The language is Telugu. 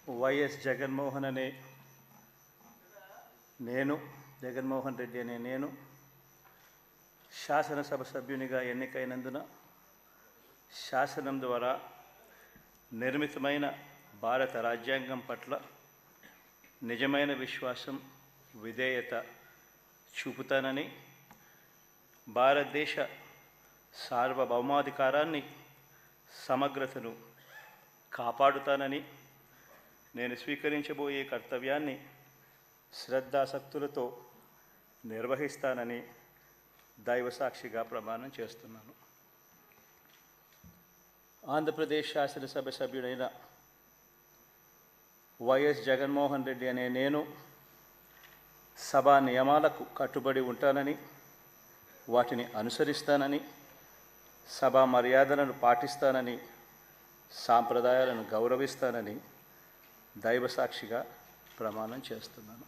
వైఎస్ జగన్మోహన్ అనే నేను జగన్మోహన్ రెడ్డి అనే నేను శాసనసభ సభ్యునిగా ఎన్నికైనందున శాసనం ద్వారా నిర్మితమైన భారత రాజ్యాంగం పట్ల నిజమైన విశ్వాసం విధేయత చూపుతానని, భారతదేశ సార్వభౌమాధికారాన్ని సమగ్రతను కాపాడుతానని, నేను స్వీకరించబోయే కర్తవ్యాన్ని శ్రద్ధాసక్తులతో నిర్వహిస్తానని దైవసాక్షిగా ప్రమాణం చేస్తున్నాను. ఆంధ్రప్రదేశ్ శాసనసభ సభ్యుడైన వైఎస్ జగన్మోహన్ రెడ్డి అనే నేను సభా నియమాలకు కట్టుబడి ఉంటానని, వాటిని అనుసరిస్తానని, సభా మర్యాదలను పాటిస్తానని, సాంప్రదాయాలను గౌరవిస్తానని దైవసాక్షిగా ప్రమాణం చేస్తున్నాను.